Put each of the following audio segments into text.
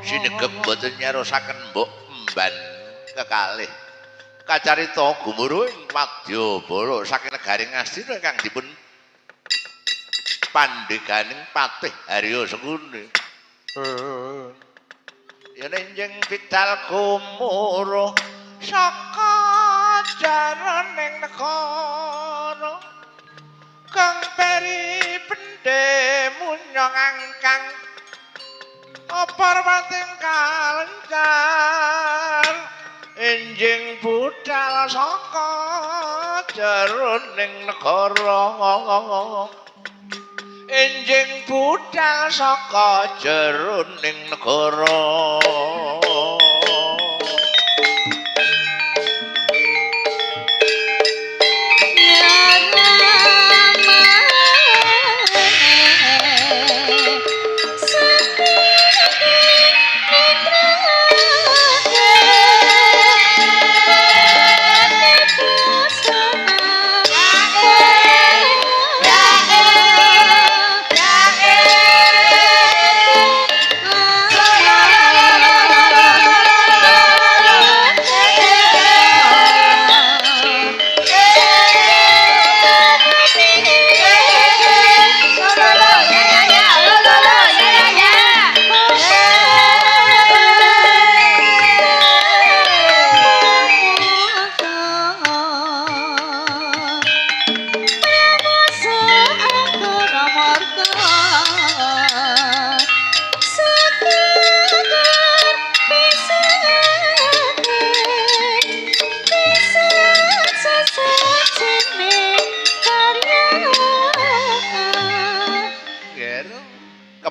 Sinegep boten nyarosaken mbok emban kekalih kacarita gumuruh ing Wadyabala saking negaring Astina kang dipun pandheganing Patih Harya Sengkuni. Yen enjing bidal gumuruh saka jaraning negara kang peri pendhe munyong angkang Parwating kalencar enjing budal saka jeroning negara enjing budal saka jeroning negara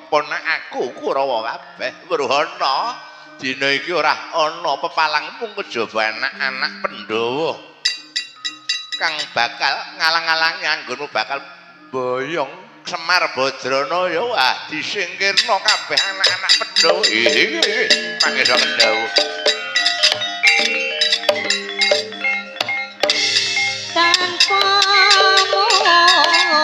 keponakku Kurawa kabeh Werhana dina iki ora ana pepalang mung kejaba anak-anak Pandhawa kang bakal ngalang-alangi anggonmu bakal boyong Semar Badranaya wah disingkirna kabeh anak-anak Pandhawa mangsa Pandhawa tanpa montor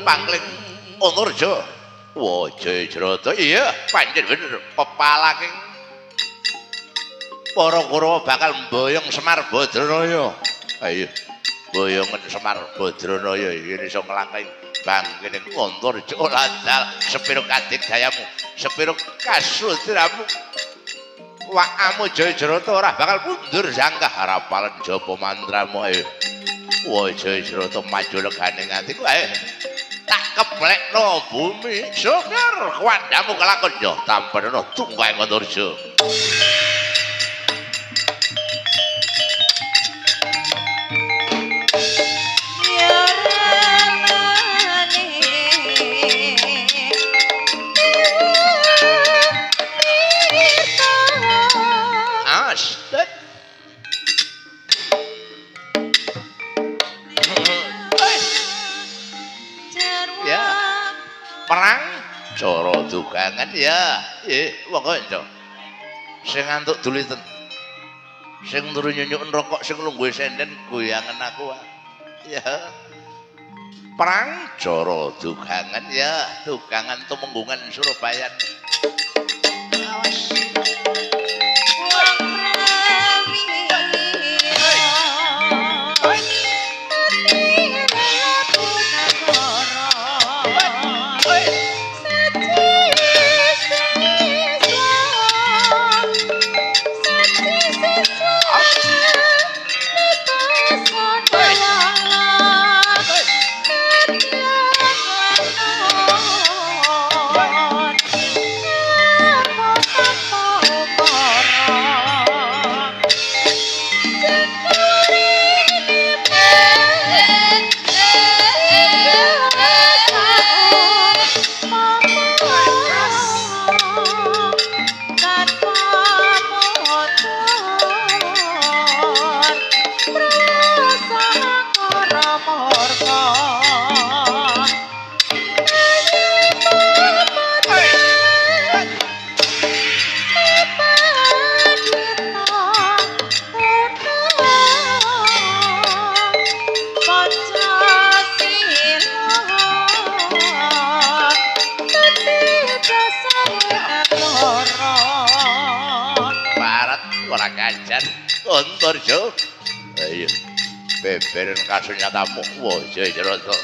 pangling Antarja Wajayajrata iya pancen bener pepalaking para Kurawa bakal mboyong Semar Badranaya ayo boyongen Semar Badranaya iki iso nglangkai bangkening Antarja ladal sepiro kadigdayamu sepiro kasudramu wakamu Jayajrata ora bakal mundur sangka harapalan japa mantramu ayo Wajayajrata maju legane atiku ae tak keblekno bumi syukur kuwandamu kelakon yo tampenono tunggae Ngantarja. Astet. Ya. Perang cara dugangan ya. Monggo Nduk. Sing ngantuk duliten. Sing turu nyunyuk rokok sing lungguhe senden goyangen aku. Ya. Perang cara dugangan ya, dugangan tumenggungan Surabaya. Awas. Ngantarja. Ayo. Beberan kasunyatamu. Wah, Jayarata.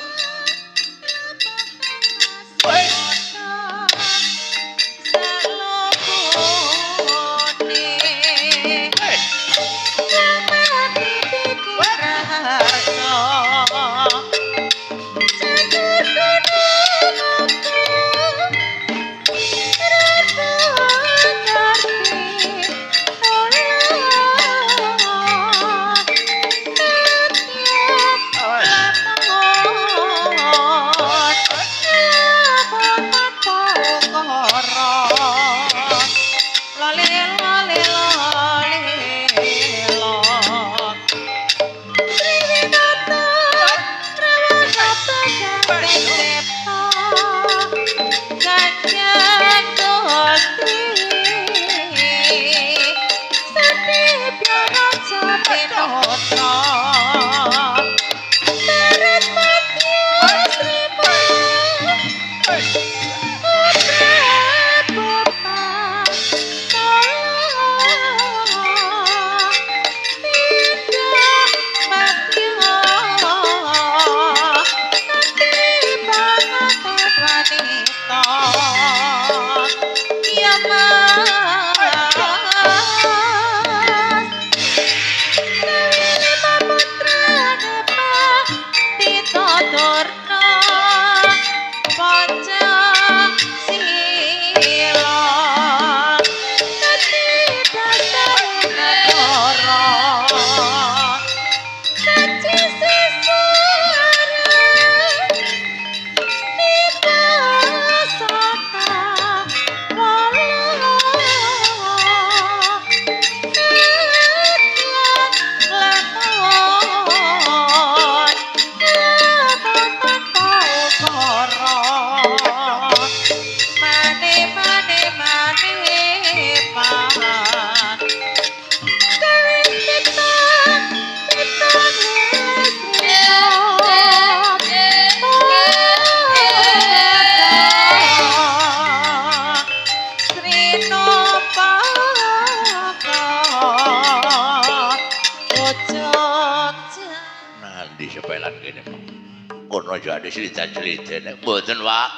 Jadi cerita-cerita nek mboten Pak.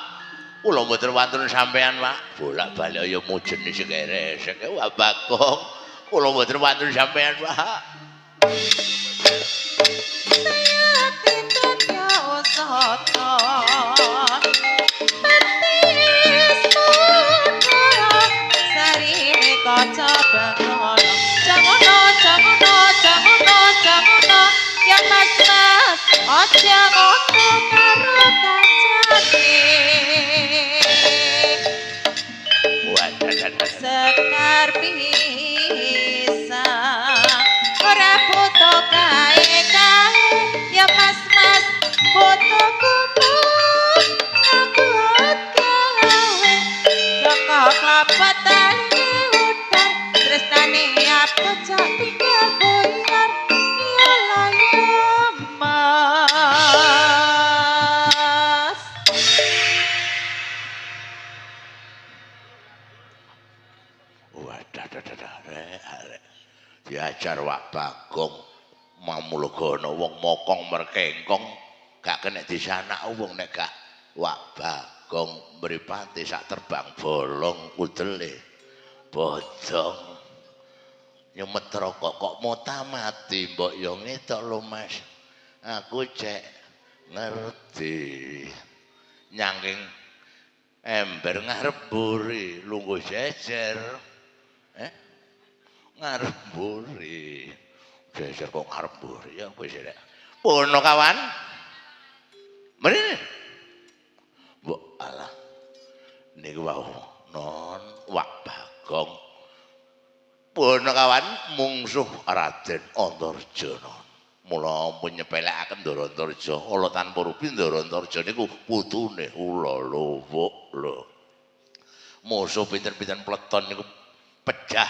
Kula mboten wonten sampean Pak. Bolak-balik ya mujen sing resek wae Bagong. Kula mboten wonten sampean Pak. Saya tidak usah aja ngono karo kancane sekar bisa ora foto kae ya mas foto kumpul ngabut gawe joko klapatan udan tresnane apa cak tinggal boyar ya layam mas wadah diajar Wak Bagong mamulgono wong mokong merkengkong gak kena disanak wong nek gak Wak Bagong mripate sak terbang bolong kudele bodong nyemet rokok kok mota mati mbok yo ngetok lho Mas aku cek ngerti nyangking ember ngarep buri lungguh jejer ngarep buri jejer kok ngarep buri ya wis rek pono kawan mrene mbok alah niku wau non Wak Bagong pono kawan mungsuh Raden Antarja non mula menyepelekaken Ndara Antarja ala tanpa rupi Ndara Antarja niku putune kula lho lho musuh pinten-pinten pleton niku pejah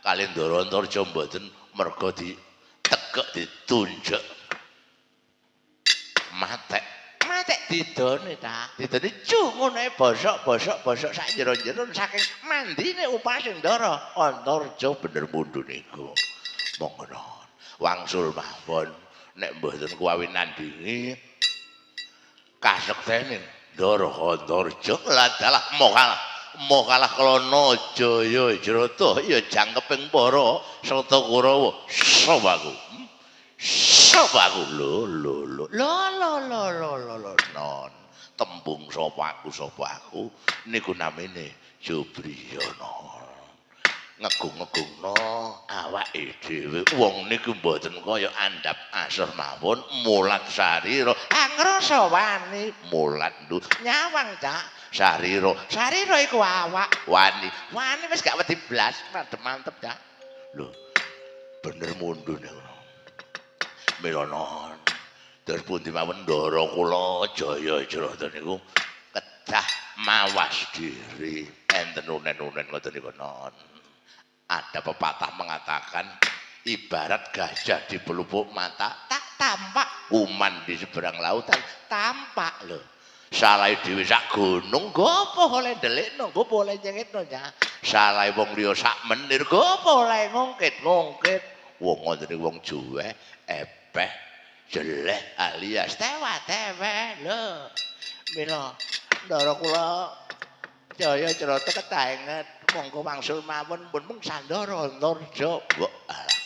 kali Ndara Antarja mboten merga ditegek ditunjuk matek didone ta didone ngono bosok sak jero-jero saking mandine upah sing Ndara Antarja bener mundu niku monggo wangsul mawon nek mboten kuwi nandingi kasektening Ndara Antarja ladalah mau kalah kelana Jaya Jrata ya jangkeping para sarta Kurawa sapa aku lho non tembung sapa aku niku namine Jobriyana ngegung-ngegungno awake dhewe wong niku mboten kaya andhap asor mawon mulat sarira angrasa wani mulat ndut nyawang cak sarira iku awak wani wis gak wedi blas mantep cak lho bener mundu niku melonon terus pundi mawon Ndara kula Jaya Jrata niku kedah mawas diri enten unen-unen ngoten niku non. Ada pepatah mengatakan ibarat gajah di pelupuk mata tak tampak kuman di seberang lautan tampak loh salah dhewe sak gunung go apa oleh ndelikno go apa oleh nyengitno ya salah wong liya sak menir go apa oleh ngungkit wong ngoten wong juwe epeh jeleh alias tewa-tewe lho mila Ndara kula Jaya Jrata ketaenget monggo wangsul mawon pun mung Sandara Antarja mbok alah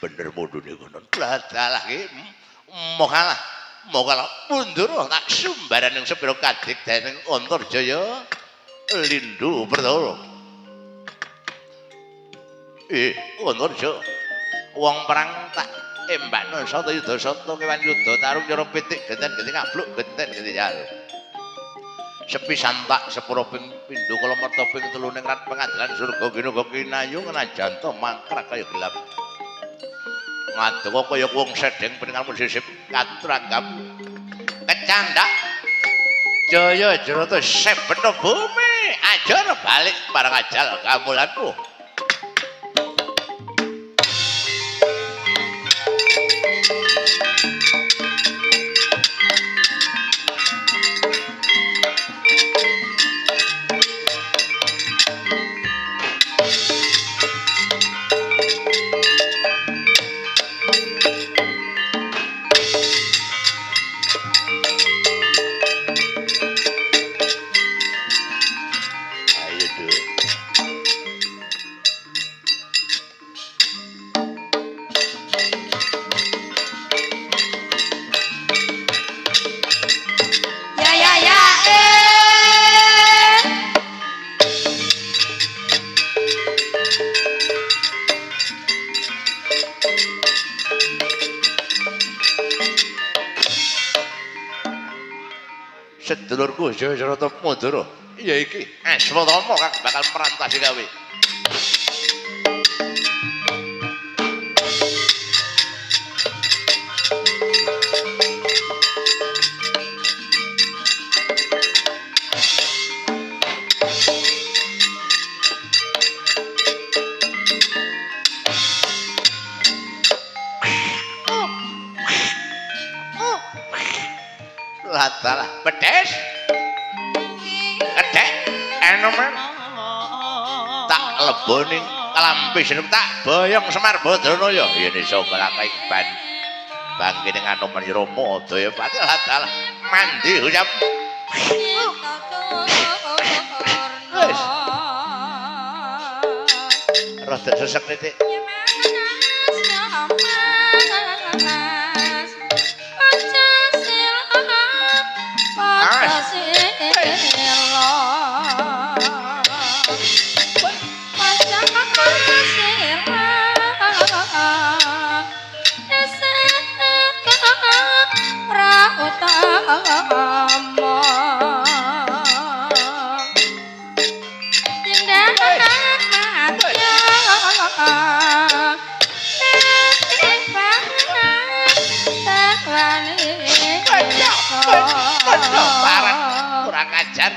bener mundu niku non dalah iki mokalah mundur tak sumbaran yang sepiro kadik dening Antarja ya lindhu pertara Antarja wong perang tak embakno sata yuda sata kewan yuda tarung cara pitik genten-genti ngabluk genten-genti jalu sepi santak sepuro ping pindho kala merta ping 3 ning rat pengadilan surga ginuga kinayu ngenajanto mangkrak kaya gelap ngadeka kaya wong sedeng peninggal sisip katragam kecandak Jaya Jrata sebetno bumi ajar balik marang ajal kamulanku sedulurku Jayarata Madara ya iki Aswatama kang bakal merantasi gawe. Latalah pedes edek enoman tak leboning kalampi senep tak boyong Semar Badranaya yen iso nglakaing bangkene Anoman Rama daya pati latalah mandi ucap wis rada sesek titik kurang ajar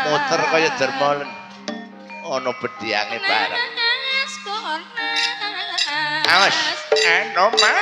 muter kaya dermolen ana bedhiange bareng awas Anoman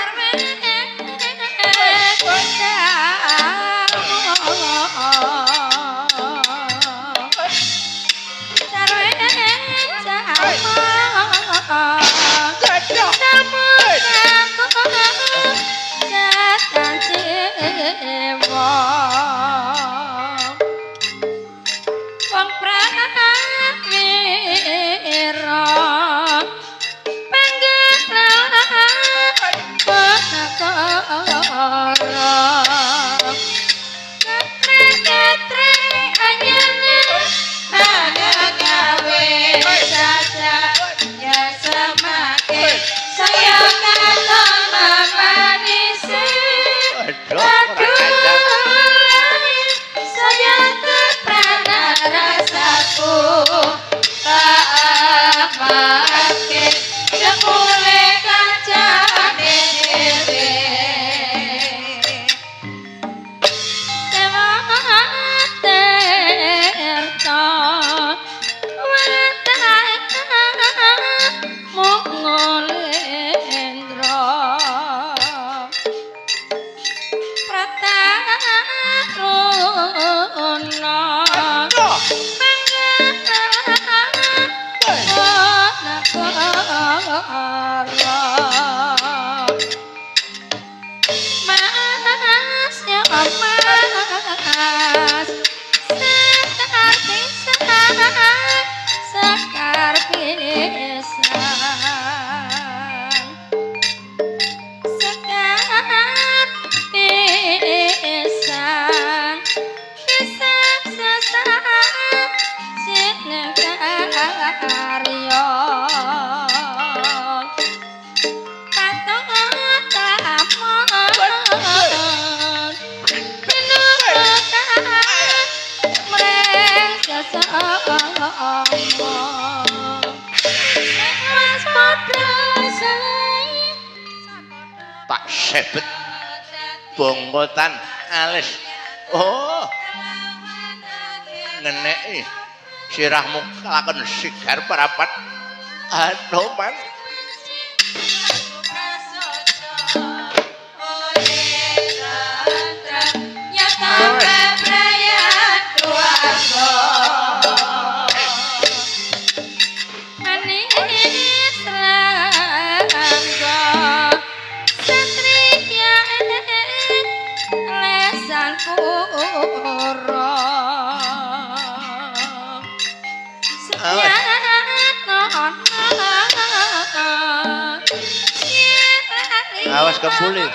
tak sebet bongkotan alis oh ngeneki sirahmu kalaken sigar parapat Anoman Awas kepuli.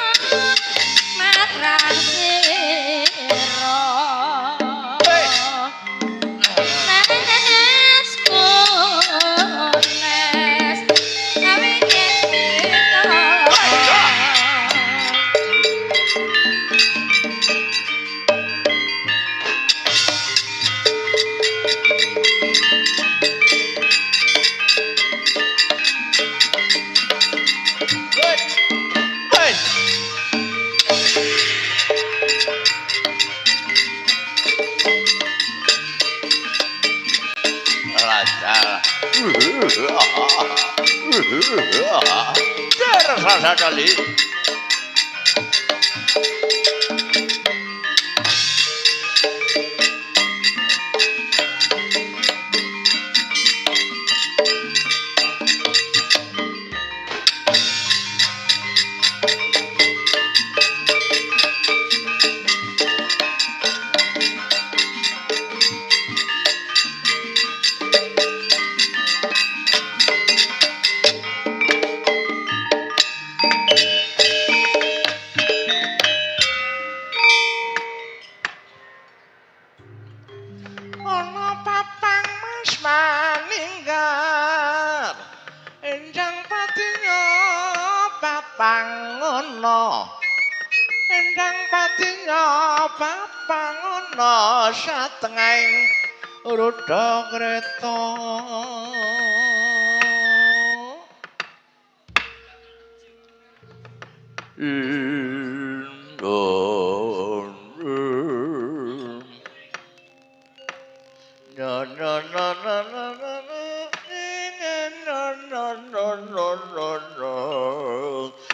Matrang sira. Nes kunes awingen kita. Rasa dali. Ana papang mas maninggal enjang patinya papang ngono endang patinya papang ngono satengahing rudha kreta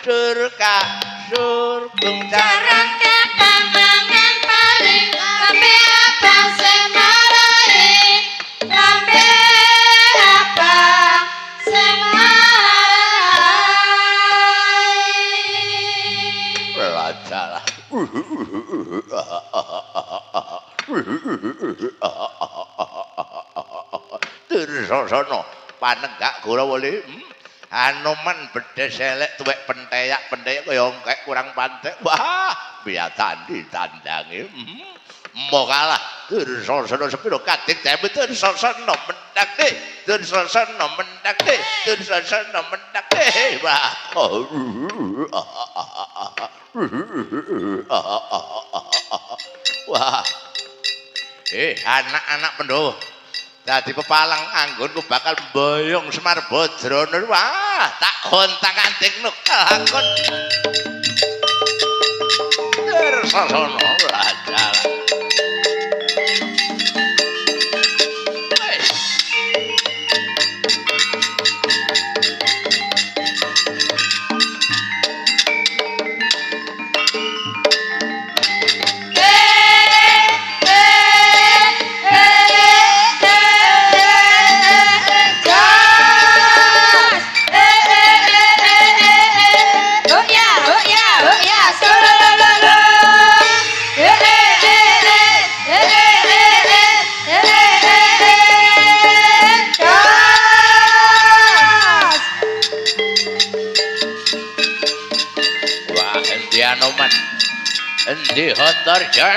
surga surgung Jarang kepangangan paling lambe abang semarai lambe abang semarai belajar Dursasana panenggak Gorawali Anoman bedes elek tuwek penteyak kaya engkek kurang pantek wah biatan ditandangi mo kalah Dursasana sepiro kadek dhewe Dursasana mendake Dursasana mendake Dursasana mendake wah wah anak-anak Pandhawa dadi pepalang anggonku bakal mboyong Semar Badrana wah tak hontak-anting kelakon Dursasana raja Anoman endi Hantarja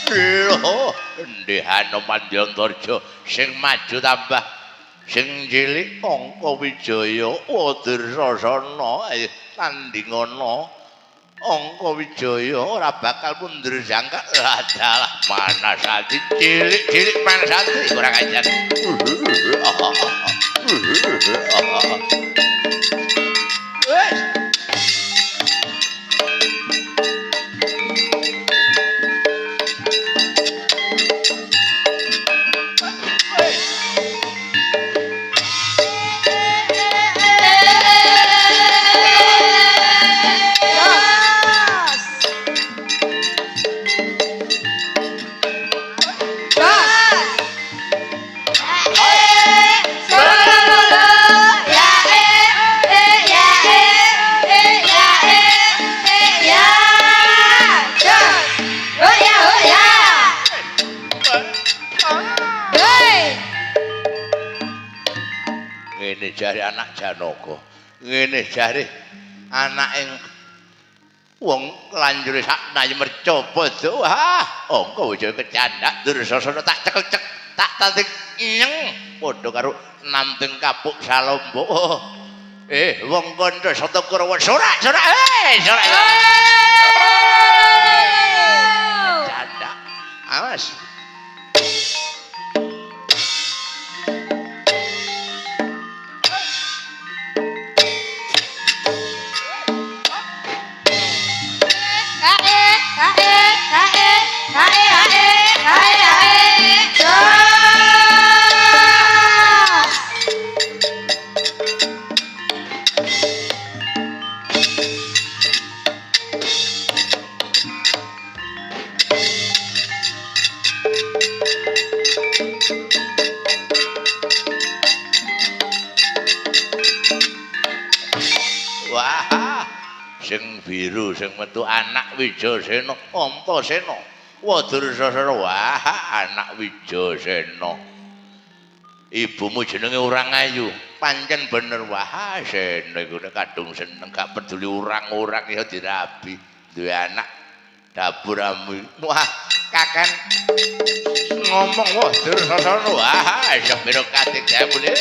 lho endi Anoman Hantarja sing maju tambah sing cilik Angka Wijaya Dursasana tandingana Angka Wijaya ora bakal mundur jangka adalah mana sati cilik-cilik mana sati kurang ajar jare anak Janaka. Ngene jare anaking wong lanjure sak nayi merca padha wah angka bojo kecandak Dursasana tak cekel-cek tak tanting nyeng padha karo namping kapuk salombo. Wong kandha sata Kurawa sorak sorak. Kecandak. Awas. Wah, sing biru sing metu anak Wijasena, Antasena. Wadursasana wah anak Wijasena. Ibumu jenenge Urang Ayu. Pancen bener wah Sena iku nek kadung seneng gak peduli urang-urang ya dirabi. Duwe anak dapuramu. Wah, kakan ngomong Wadursasana wah sepiro katik damune.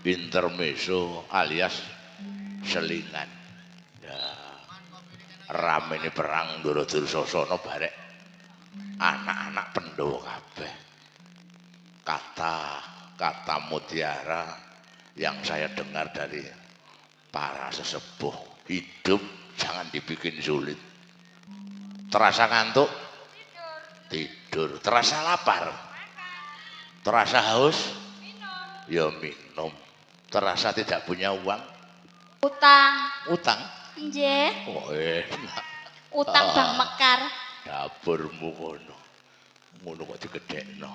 Intermezzo alias selingan. Ya, ramene perang Dursasana barek anak-anak Pandhawa kabeh. Kata mutiara yang saya dengar dari para sesepuh, hidup jangan dibikin sulit. Terasa ngantuk? Tidur. Terasa lapar? Terasa haus? Ya minum. Terasa tidak punya uang? Utang? Nggih. Oh, enak. Utang Bang Mekar. Dapurmu ngono. Ngono kok digedhekno.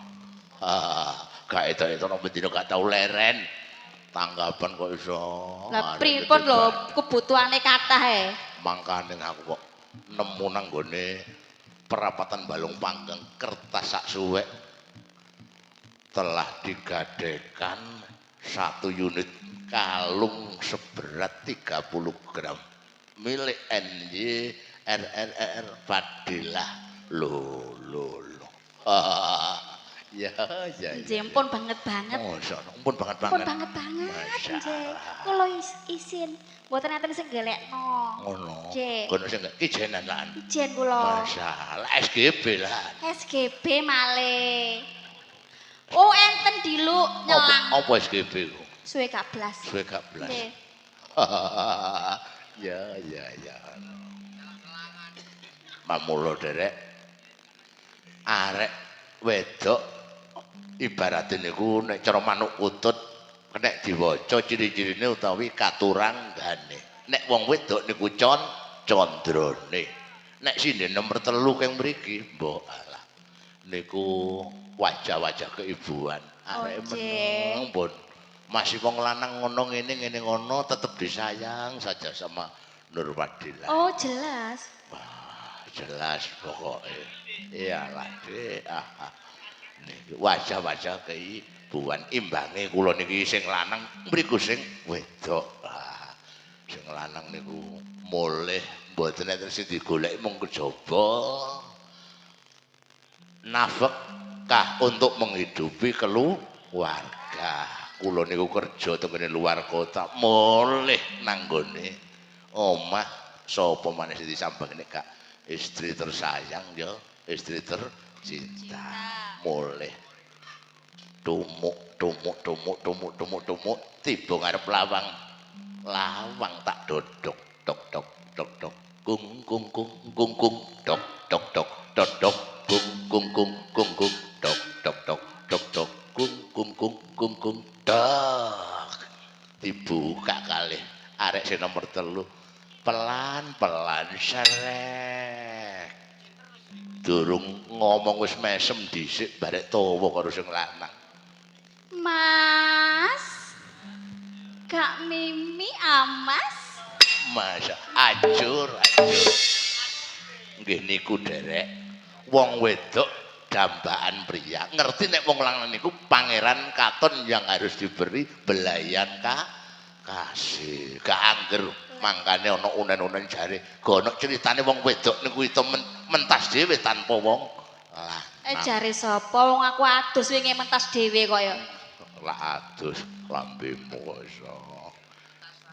Gak etok-etok bendina gak tau leren. Tanggapan kok iso. Lah pripun lho kebutuhane kathah Mangkane aku kok nemu nang gone perapatan Balung Panggang kertas sak suwek telah digadekan 1 unit kalung seberat 30 gram milik NY RRR Fadilah. Loh. Ya. Nggih, pun banget. Pun banget. Nggih. Kula isin mboten enten sing gelekno. Ngono. Nggih. Kono sing ijenan lan. Ijen kula. Masalah SGB lah. SGB malih. Oh, enten diluk nyelang. Apa SGB ku? Suwe kablas. Nggih. Ya. Mamula derek arek wedok ibaratin niku nek cara manuk utut nek diwaca ciri-cirine utawi katuranggane. Nek wong wedok niku condrane. Nek sine nomor 3 keng mriki, mbok alah. Niku wajah-wajah keibuan. Arek meneng pun masih wong lanang ngono ngene ngono tetep disayang saja sama Nur Fadilah. Oh, jelas. Wah, jelas pokoknya. Iyalah, niki wajah-wajah keibuan imbange kula niki sing lanang mriku sing wedok. Sing lanang niku mulih mboten enten sing digoleki mung kejaba nafkah untuk menghidupi keluarga. Kula niku kerja teng luar kota, mulih nanggone omah sapa maneh sing disambang nek gak istri tersayang ya, istri tercinta. Mulih tumuk tiba ngarep lawang tak dodok dok dok dok dok kung kung kung kung kung dok dok dok dok dok kung kung kung kung kung dok dok dok dok dok kung kung kung kung kung dok dibuka kalih arek sing nomor 3 pelan-pelan serek durung ngomong wis mesem dhisik barek tawa karo sing lanang. Mas, Kak Mimi amas. Masa ajur. Nggih niku derek. Wong wedok dambaan pria. Ngerti nek wong lanang niku pangeran katon yang harus diberi belayan kasih. Gak angger mangkane ana unen-unen jare. Gono critane wong wedok niku itu mentas dhewe tanpa wong lanang. Jare sapa wong aku adus wingi mentas dhewe kaya. Lah adus lambemu kok iso.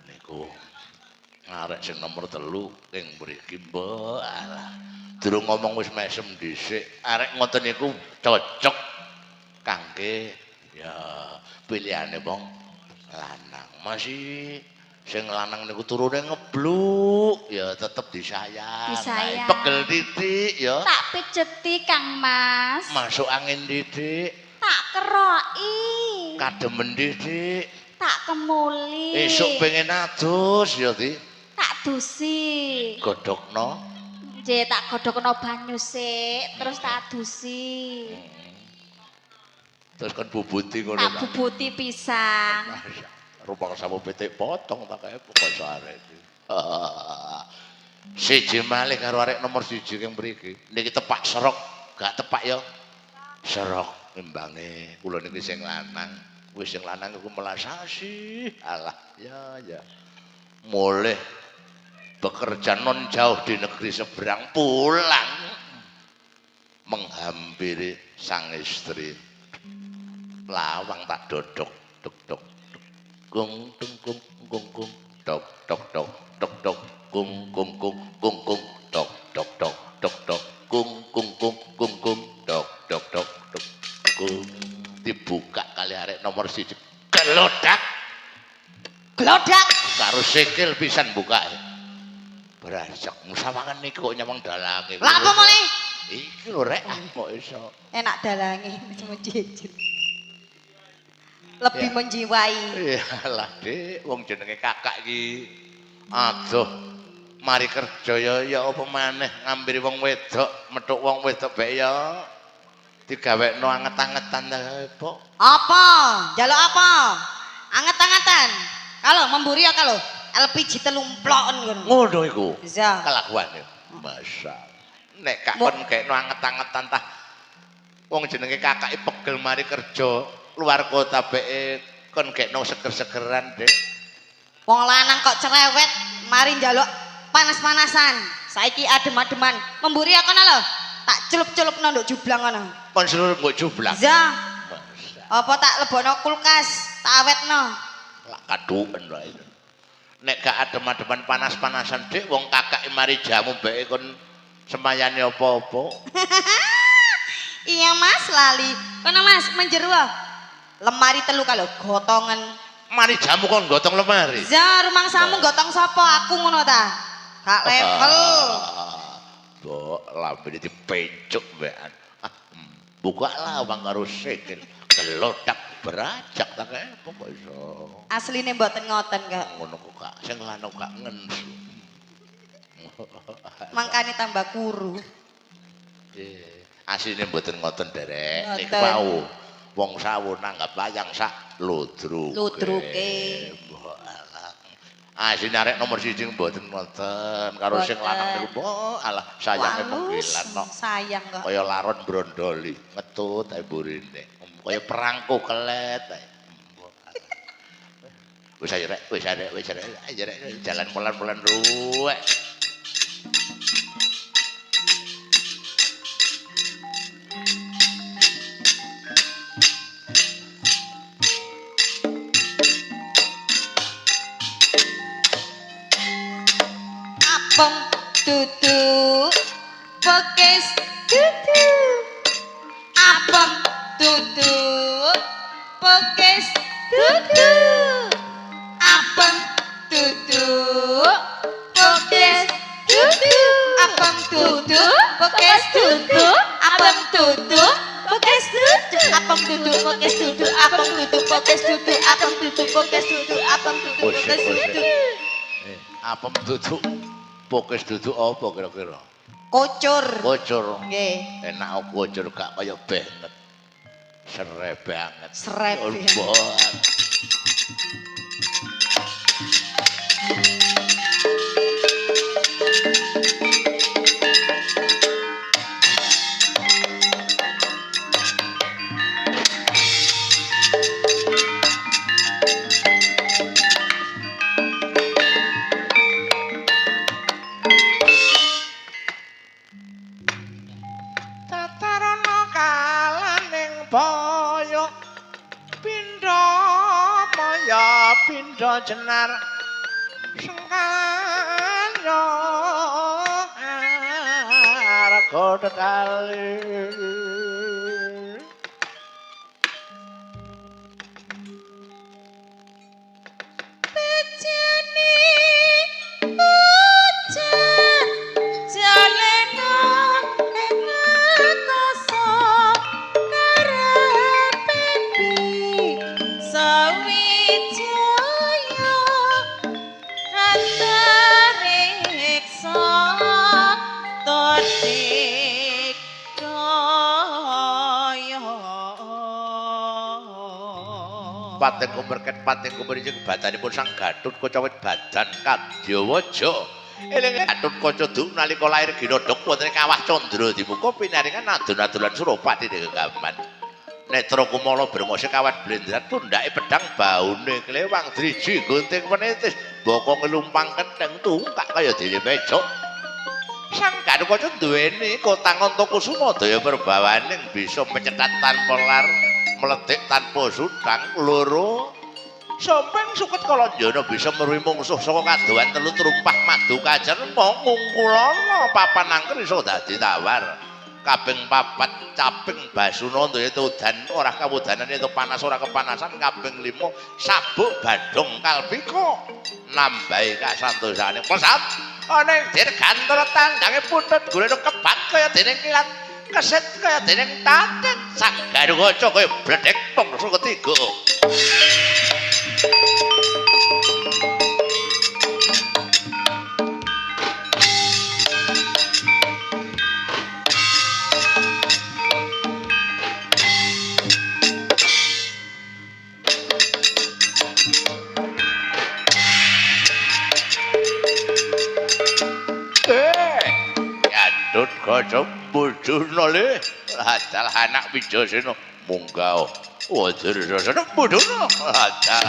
Niku arek sing nomor 3 ing mriki mbok alah. Durung ngomong wis mesem dhisik. Arek ngoten niku cocok kangge ya pilihane wong lanang. Masih sing lanang niku turune ngebluk ya tetep disayang. Disayang. Pegel titik ya. Tak pijeti Kang Mas. Masuk angin titik. Tak keroki. Kademen titik. Tak kemuli. Esuk pengen adus ya Di. Tak dusi. Godhokno. Nggih tak godhokno banyu sik, terus tak adusi. Terus kan bubuti ngono. Tak bubuti pisang. Rupang sapu pitik potong tak kae pokok arek iki. Siji malih karo arek nomor 1 ing mriki. Niki tepak serok, gak tepak ya. Serok imbange kula niki sing lanang. Wis sing lanang iku melasasi. Alah, ya. Mulih bekerja non jauh di negeri seberang pulang menghampiri sang istri. Lawang tak dodok dok dok gung gung gung gung gung dok dok dok dok dok gung gung gung gung gung dok dok dok dok dok gung gung gung gung gung dok dok dok dok gung dibuka kali arek nomor 1 gelodak karo sikil pisan bukae berajak musawangan niku kok nyamang dalange Lah apa mulai? Iki lho rek kok iso Enak dalange cuma jejer. Lebih Ya. menjiwai. Iyalah Dik, wong jenenge kakak iki. Aduh, mari kerja ya apa maneh ngambiri wong wedok, metuk wong wedok bae ya. Digawekno anget-angetan ta kok. Apa? Jaluk apa? Anget-angetan. Kalau memburi ya kalau LPG telumploken ngono. Ngono iku. Bisa. Kelakuane. Masa. Nek kak kon kekno anget-angetan tah. Wong jenenge kakake pegel mari kerja luar kota bae kon kekno seger-segeran, Dik. Wong lanang kok cerewet, mari njaluk panas-panasan. Saiki adem-ademan. Memburi ya kono lho. Tak celup-celupno nduk jublang ngono. Kon seluruh mbok jublang. Bisa. Masa. Apa tak lebono kulkas, tak awetno. Lak kaduken wae. Nek gak adem-ademan panas-panasan Dik wong kakak mari jamu bae kon semayane apa-apa. Iya Mas lali. Kono Mas menjeru. Lemari telu kalau gotongan. Mari jamu kon gotong lemari. Za rumangsamu gotong sapa aku ngono ta. Gak level. Mbok lambe dipencuk mbekan. Buka lawang karo sikil. Gelodak berajak ta kae apa iso. Asline mboten ngoten kok. Ngono kok Kak, sing lanang gak ngensu. Mangkane tambah kuru. Asline mboten ngoten derek. Nek Ngoten. wau wong sawu nanggap wayang sak ludruke. Ludruke. Mbok alah. Asline arek nomor 1 mboten ngoten karo sing Mboten. lanang niku mbok alah sayange penggilan kok. Sayang kok. Kaya laron brondoli, ngetut ae burine. Kaya perangko kelet ae. Wis ayo rek, wis arek, ayo rek jalan pelan-pelan ruwek. Apem dudu pekes dudu. Apem dudu pokes duduk abang duduk pokes duduk abang duduk pokes duduk abang duduk pokes duduk abang duduk pokes duduk abang duduk pokes duduk abang duduk pokes duduk abang duduk pokes duduk. Apem duduk pokes duduk apa kira-kira? Kocur. Kocur. Nggih. Enak kocur gak kaya banget. Serai banget. Serai banget. Banget. Tatarana kalaning boyo pindha maya pindha jenar sengkanyo arga tetali Pejani ujan jalena ing angkasa karepepi sawijaya antariksa totik daya. Pating kumerket pating kumerijing badanipun sang Gatut Kaca wit badan Kadyawaja. Eling Gatut Kaca duk nalika lair ginodhok wonten ing kawah Candra dimuka pinaringan adon-adonan Suropati Degaman. Netra Kumala brengose kawat blendrat tundhake pedhang baune klewang driji gunting penitis baka ngelumpang kentheng tungkak kaya dene becok. Sang Gatut Kaca duweni kotang Antakusuma daya perbawaning bisa mencethat tanpa lar meletik tanpa sutang loro samping suket kalanjana bisa meruhi mungsuh saka kadohan telu trumpah madu kacer ngungkulana papan angker iso dadi tawar kaping papat caping basuna yaitu udan ora kawudanan yaitu panas ora kepanasan kaping 5 sabuk badhong kalpika nambahi kasantosane pesat ana ing dirgantara tandange pundhut golek kebat kaya dene kilat keset kaya dening tatik sak Gatut Kaca kaya bledhek pungsu ketiga. Gatut Kaca budhuna le adal anak Wijasena munggah wadir sasana budhuna adal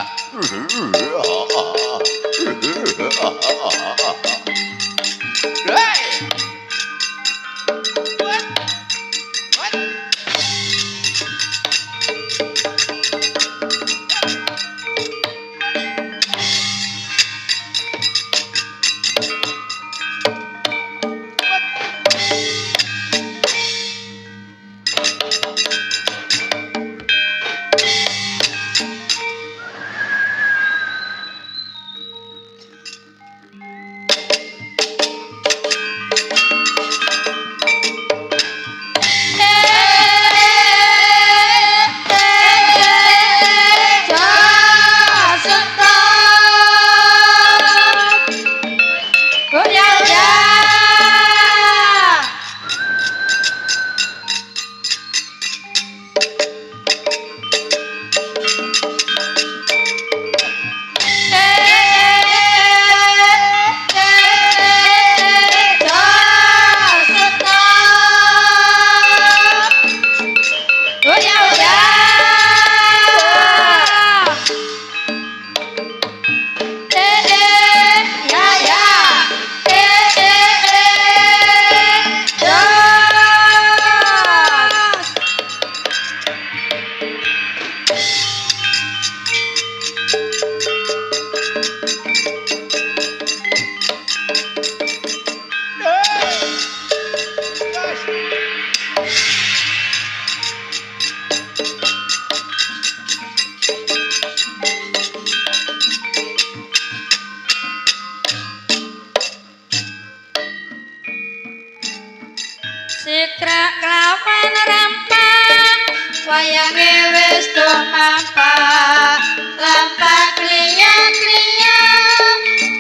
wayange wis tumampak lampak kliya-kliya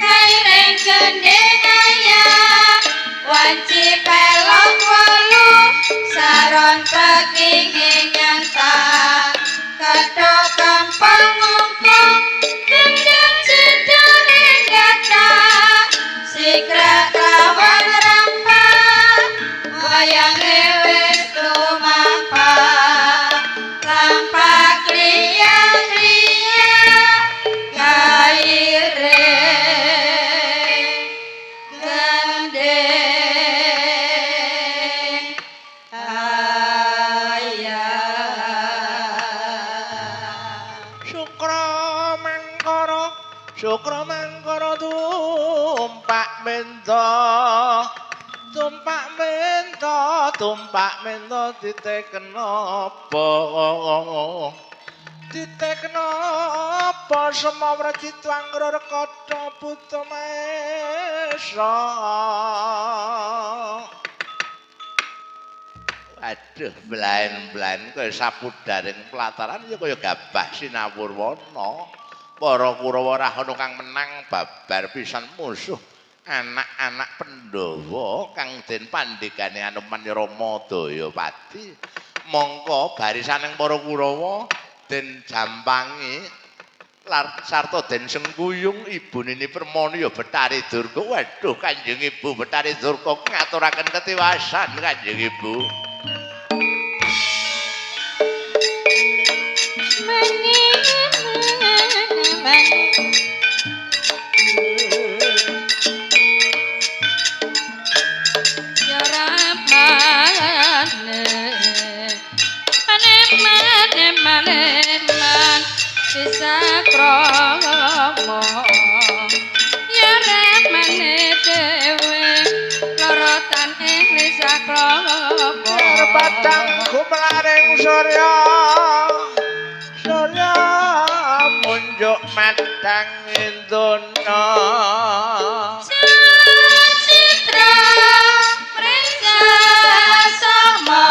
kairing gendeng ayah wanci pelok wolu saron pekinge nyata kathok kampung ngungkung gendeng cidure gata sikra kawan rampak wayange wis tumampak lampak kliya-kliya kairing gendeng ayah Sukra mangkara tumpak mento diteken apa semawra ditwangra rekata buta mesa. Aduh, belain-belain kaya sapudaring pelataran ya kaya gabah sinawurwana. Para Kurawa Rahana kang menang babar pisan musuh anak-anak Pandhawa kang den pandegane Anoman Rama Dayapati. Mongko barisaning para Kurawa den jampangi sarta den sengguyung ibunine Permana ya Betari Durga. Waduh, Kanjeng Ibu Betari Durga ngaturaken ketiwasan Kanjeng Ibu. Sisa kromo ya remane dewe lorotan ing sisa kromo Padang kumlaring surya munjuk madang induna citra prisa sama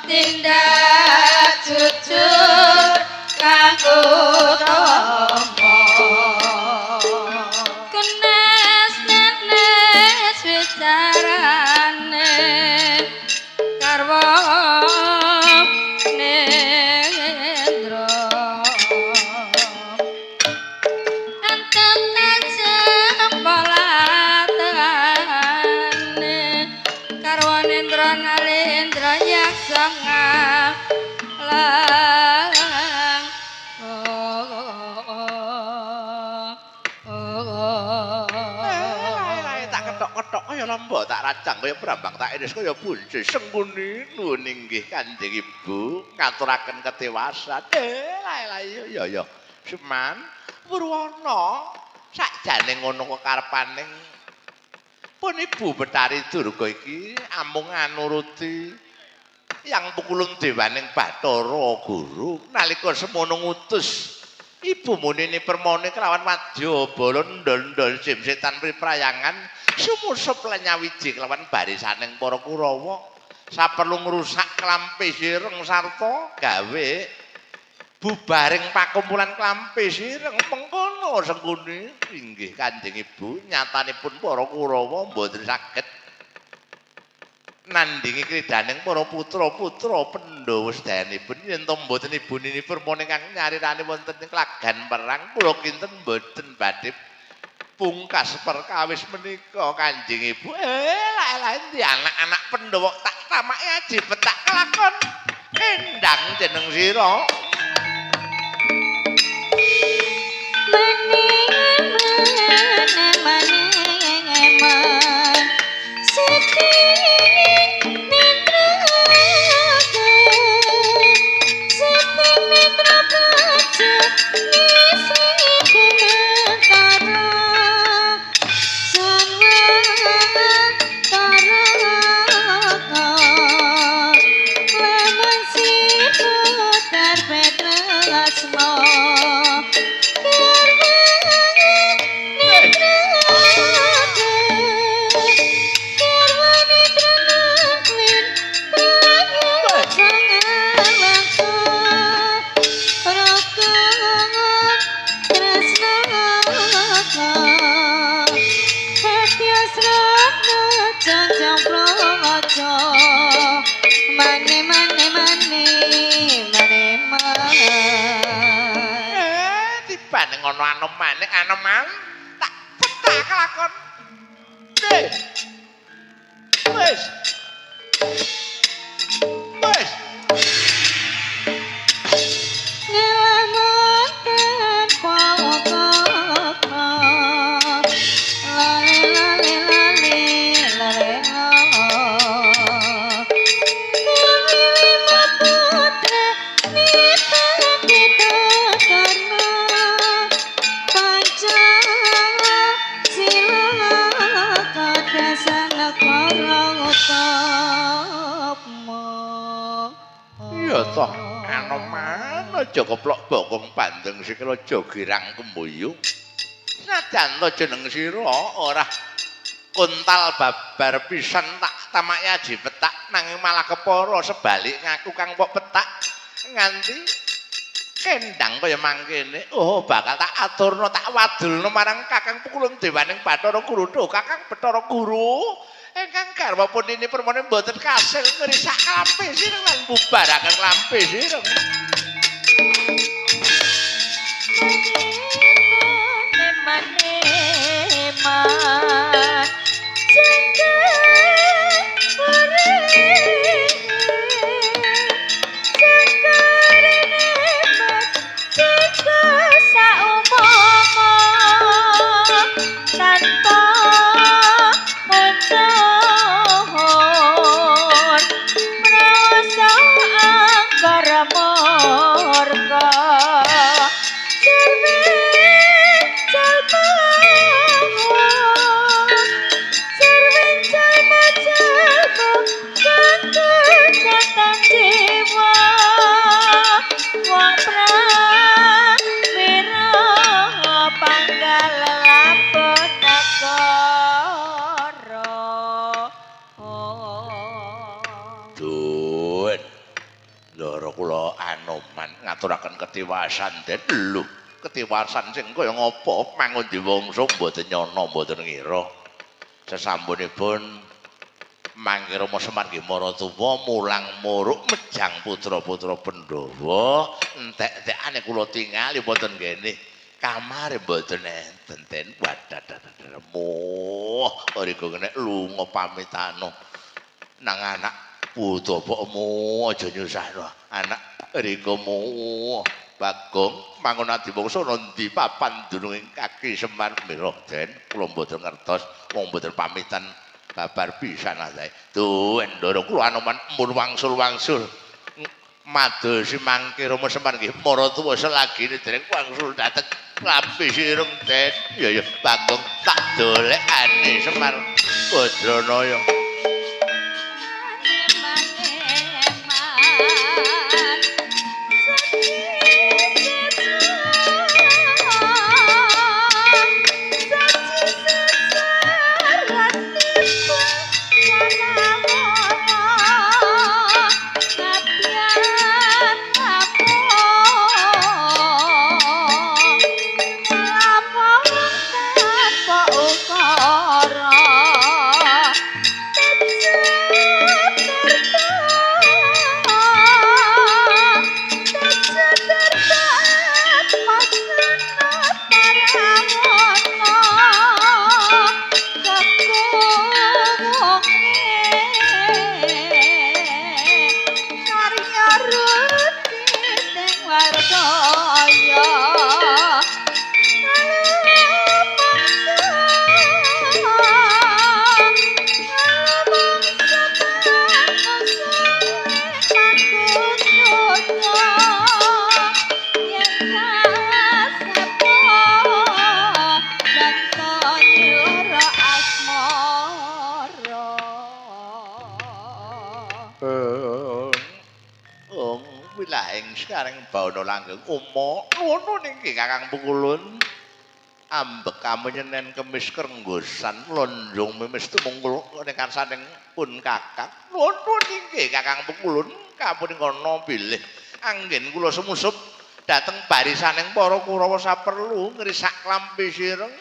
tindak jujur kanggo tomo kenes nenes wicarane karwa nendra anten tajem polatane karwa nendra nalendra yaksa ngalang ketok kaya lembah tak racang kaya brambang tak iris kaya buncis sengkuni nuwun inggih Kanjeng Ibu ngaturaken ketewasan ya Seman Purwana sakjane ngono kekarepaning pun Ibu Betari Durga iki amung anuruti yang pukulun dewaning Bathara Guru nalika semono ngutus Ibu Munini Permana kelawan wadya bala ndol-ndol sim setan priprayangan sumusup lenyawiji kelawan barisaning para Kurawa saperlu ngrusak klampe sireng sarta gawe bubaring pakumpulan klampe sireng mengkono sengkuni inggih Kanjeng Ibu nyatanipun para Kurawa mboten saged nandingi kridaning para putra-putra Pandhawa sedayanipun yen to mboten ibunipun Permana kang nyarirani wonten ing klagan perang kula kinten mboten badhe pungkas perkawis menika Kanjeng Ibu. Endi anak-anak Pandhawa tak tamake aji petak kelakon endang jeneng sira. ngono Anoman tak petak kelakon. Deh. Wis. Wis. Nyelametkan pokok-pokok lale lale lale lale lo Kumilima putra nita kita karena Pancasila kadasana korong utama Iya toh, Anoman aja keplok bokong bandeng sikil aja girang kembuyung. Senajan to jeneng sira ora kuntal babar pisan tak tamaknya dipetak nanging malah kepara sebalik ngaku kang kok petak nganti kendang kaya mangkene. Oh, bakal tak aturno tak wadulno marang Kakang Pukulun Dewaning Bathara Guru. Duh, Kakang Bathara Guru. Engkang garwapun ini permane mboten kasil ngrisak klampe sireng lan bubaraken klampe sireng. Maneman jaga tanpa mohon merasa anggar morga cermin jalma cermin jalma jalma kanggo jatan jiwa wong prawira panggal lapun negara Dun. Ndara kula Anoman ngaturaken ketiwasan den lho. Ketiwasan sing kaya ngapa mangundi wangsa mboten nyana mboten ngira. Sesampunipun mangke Rama Semar nggih maratuwa mulang muruk mejang putra-putra Pandhawa entek-entekane kula tingali mboten nggene. Kamare mboten enten ten wadadadademu. Rika kene lunga pamitano nang anak putra-pokmu aja nyusahno. Anak rikamu Bagong mangun adiwangsa ndi papan dununging kaki Semar mira den kula mboten ngertos wong mboten pamitan babar pisan ae. Duh Ndara kula Anoman mun wangsul-wangsul madosi mangke Rama Semar nggih maratuwa selagine dereng wangsul dhateng klambi sireng den. Ya Bagong tak dolekane Semar Badranaya. Wilahing sekarang bawana langgeng ngono niki Kakang Pukulun ambek kamu nyenen kemis kerenggosan lonjong memes tumungkul ning karsaning pun Kakang ngono niki Kakang Pukulun kapun kono bilih anggen kula semusup dateng barisaning para Kurawa saperlu ngrisak klambi sireng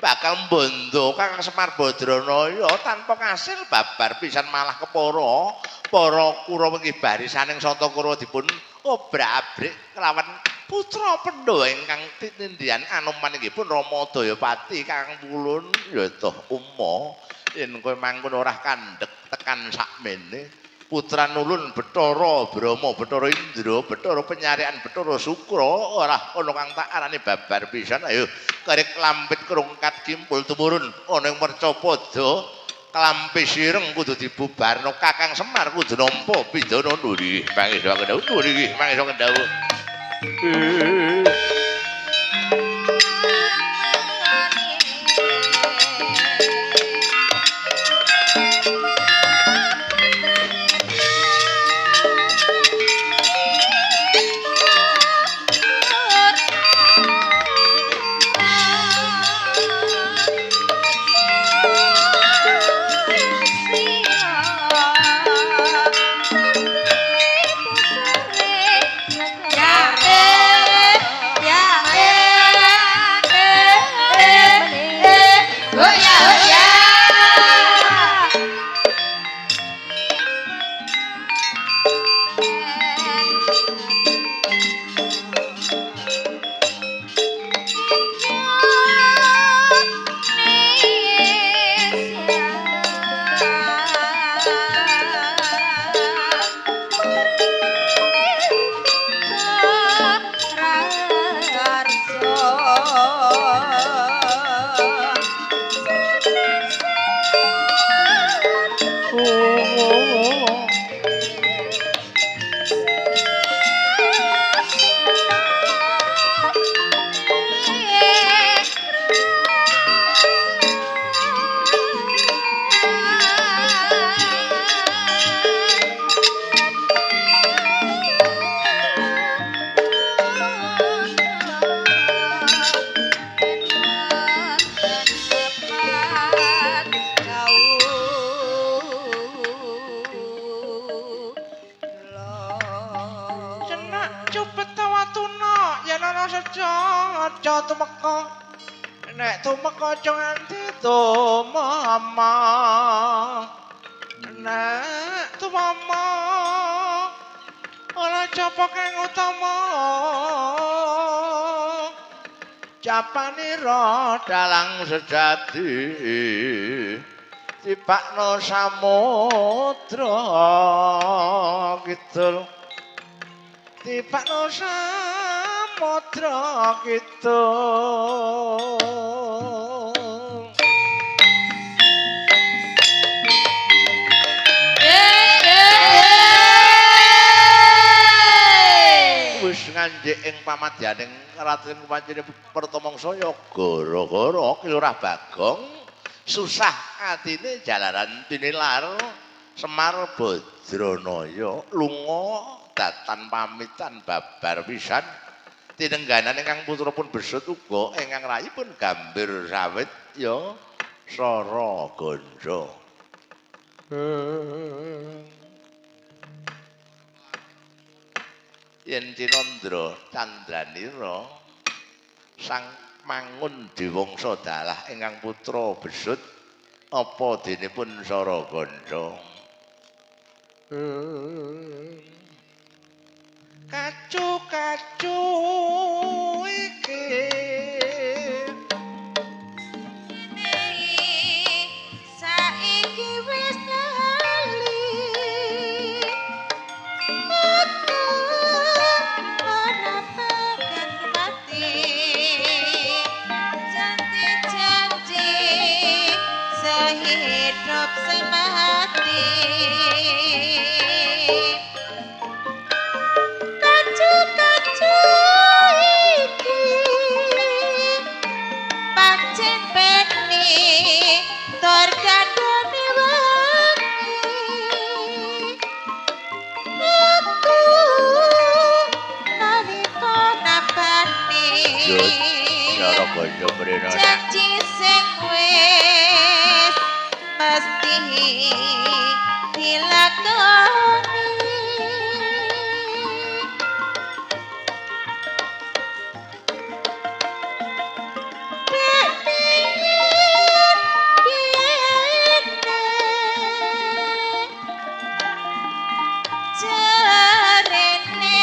bakal mbondo Kakang Semar Badranaya tanpa kasil babar pisan malah kepara para Kurawa nggih barisaning Santa Kurawa dipun obrak-abrik kelawan putra Pandhawa ingkang titindihan Anoman inggih pun Rama Dayapati Kakang Wulun ya toh Uma yen kowe mangkon ora kandhek tekan sakmene putra Nulun Bathara Brama Bathara Indra Bathara Penyarian Bathara Sukra ora ana kang tak arani babar pisan ayo karek lampit krungkat kimpul tumurun ana ing Mercapada klampi sireng kudu dibubarno Kakang Semar kudu nampa pidana nuri mangisa kendhawuh nuri mangisa kendhawuh aja tumeka nek tumeka aja nganti tumama nek tumama ora japa kang utama japanira dalang sejati tibakno samudra kidul tibakno samudra kidul wis nganjek ing pamadyaning Raden Pancene Pertamangsa gara-gara Kilurah Bagong susah atine jalaran tinilar Semar Badranaya lunga datan pamitan babar pisan tinengganan ingkang putra pun besut uga ingkang rayipun gambir sawit ya Sara Ganja. Yen Cinandra Candranira sang mangun diwangsa dalah ingkang putra besut apa denipun Sara Ganja. Kacu-kacu iki saiki wis lali aku ora bakal mati janji-janji sehidup semati kacu-kacu iki pancen beni tur kandhane wengi aku nalika nabani Sara Ganja mrene janji sing wis mesti dilakoni jarene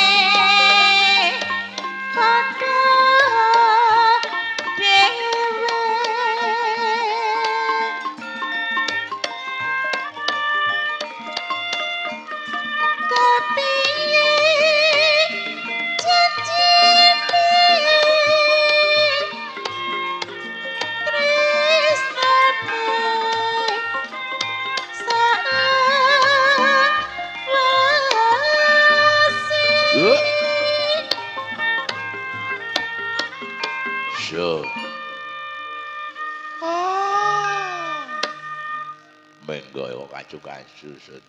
menggo kok kaju-kaju Sud.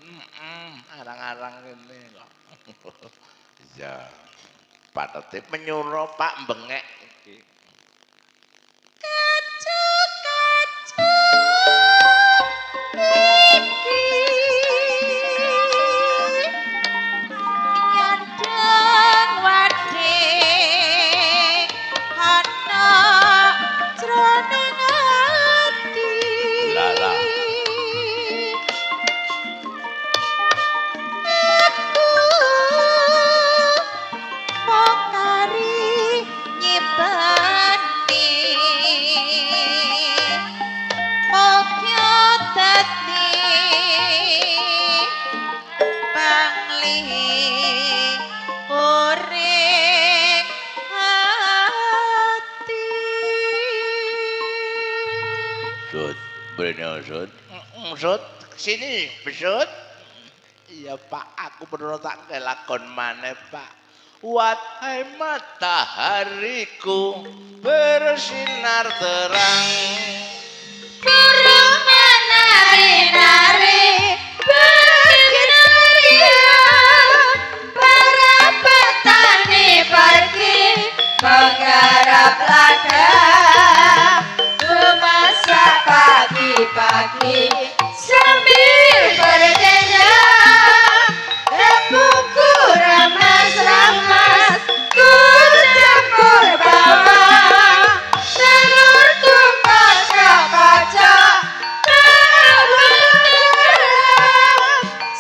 Arang-arang ngene kok. Ya. Patete penyuro Pak bengek iki. Kacu-kacu iki nyandang wading ana jroning ati. Lala. Aku mongkari nyibani mokyo dadi pangli uring ati. Sud, bener Sud. Sud, sini, Sud. Iya Pak, aku bener tak kelakon maneh Pak. Wahai matahariku bersinar terang. Burung menari-nari bergeria, para petani pergi menggarap ladang, memasak pagi-pagi sambil berdendang. Rembuku ramas-ramas ku campur bawang, telurku kocok-kocok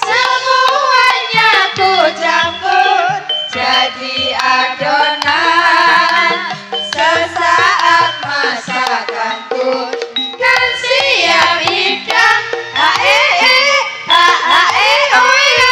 semuanya ku campur jadi adonan. Sesaat masakanku kan siap hidang. Oyo, oyo.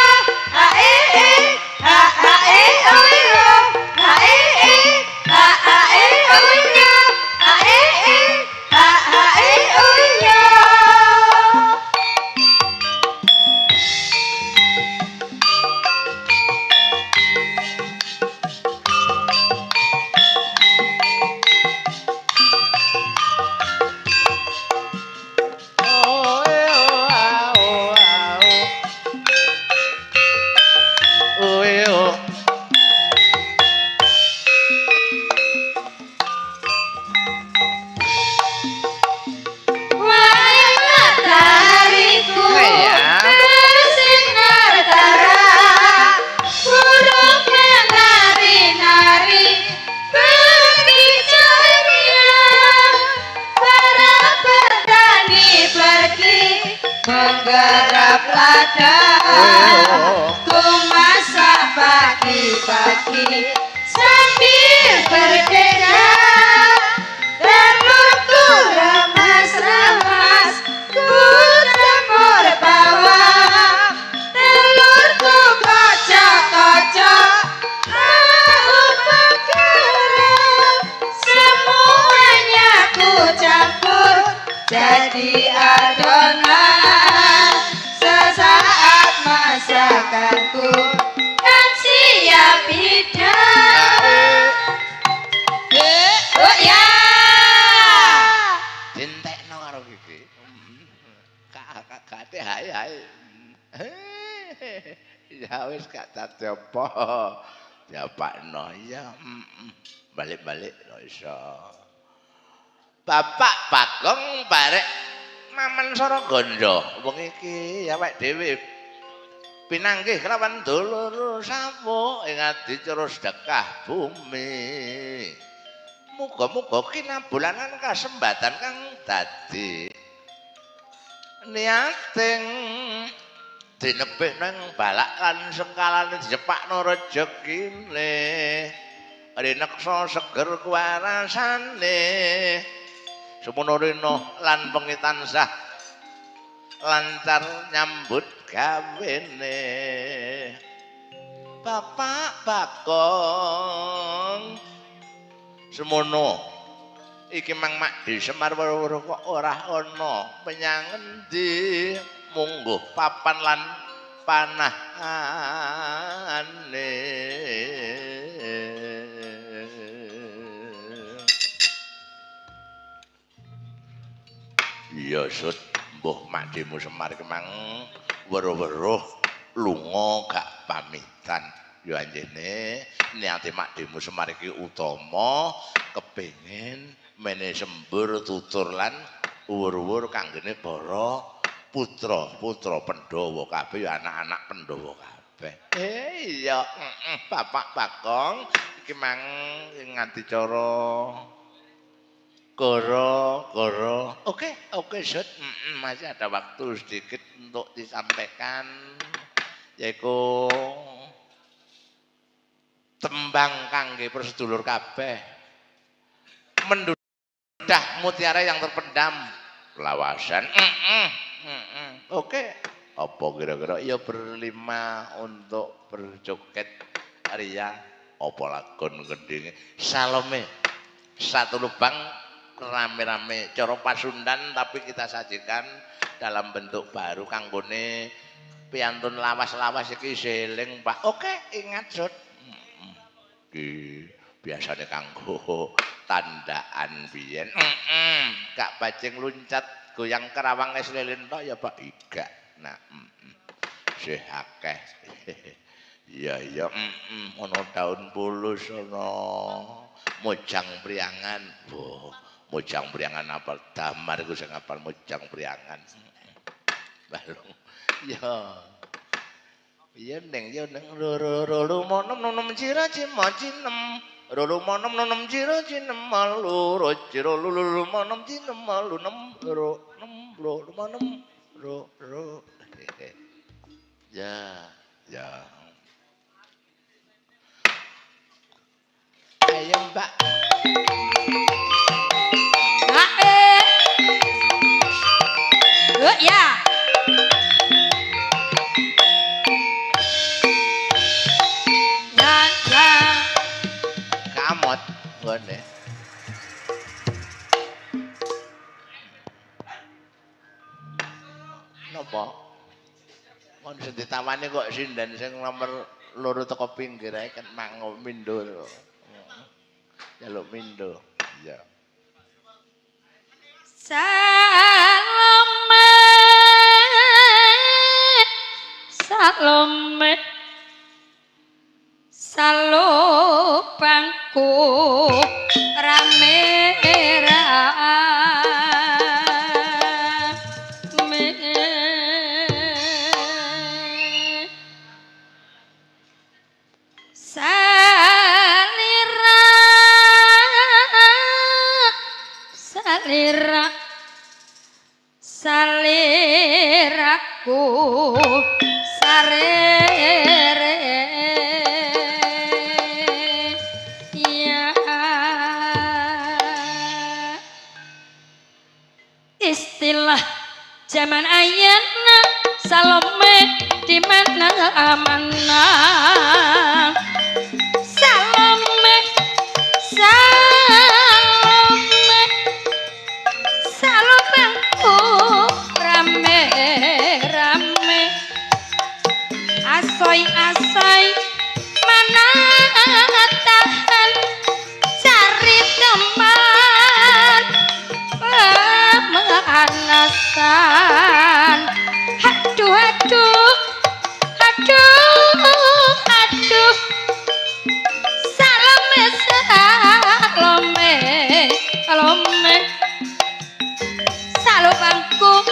Oh, ah, oh, ah, oh. Oh, oh. Wahai matahariku Iya. bersinar terang, burung menari-nari pergi ceria, para petani pergi menggarap ladang, ku masak pagi-pagi sambil berdendang. Telurku remas-remas ku campur bawang, telurku kocok-kocok tahu menggeram, semuanya ku campur jadi adonan. Sesaat masakanku kan siap hidang. Oh ya. Dintekno karo iki. Kakak hai. Ya wis gak dadi apa. Diapakno ya. Balik-balik lho iso. Bapak Bagong barek Maman Saragondo. Wong iki awake dhewe pinanggih kelawan dulur sawu ing adicara sedekah bumi. Muga-muga kinabulanan kasembatan kang dadi niating dinebih nang balak lan sengkalane dijepakno rejekine. Rineksa seger kuwarasane. Semono rena lan wengi tansah lancar nyambut gawene. Bapak Bagong semono iki Mang Makdi Semar Weruh kok ora ana menyang endi mungguh papan lan panahane. Iya Sud Mbuh Makdimu Semar kemang weruh-weruh lunga gak pamitan. Yo anjene niate Makdimu Semar iki utama kepengin mene sembur tutur lan uwur-uwur kanggene para putra Pandhawa kabeh ya anak-anak Pandhawa kabeh. Iya, Bapak Bagong iki mang nganti cara Koro. Oke, Sud. Masih ada waktu sedikit untuk disampaikan yaiku tembang kangge persedulur kabeh. Mendudah mutiara yang terpendam lawasan. Oke. Apa kira-kira ya berlima untuk berjoget ria apa lagon gendinge Salome. Satu lubang rame-rame cara Pasundan tapi kita sajikan dalam bentuk baru kanggone piantun lawas-lawas iki seling Pak. Oke, ingat Sud. Iki biasane kanggo tandaan biyen. Gak bajing luncat goyang kerawang es lilin tok ya Pak iga. Nah, sih akeh. Iya, ono daun pulus ono mojang priangan. Mojang priangan apal damar iku sing apal mojang priangan. Balung. Ya. Iya neng roro monom nonom cira cima cinem roro monom nonom cira cinem malu rociro lulu monom cinem malu nem ro nem ro monom ro ya ayo Mbak Ya. kamot ngene napa kon sing ditawani kok sinden sing nomor loro teko pinggir ae kan mango mindo jaluk mindo iya Salome salubangku rame-rame saliraku sarere ya istilah zaman ayana Salome di mana amanah Salome salubangku rame-rame asoy mana tahan cari teman pemanasan aduh Salome salubangku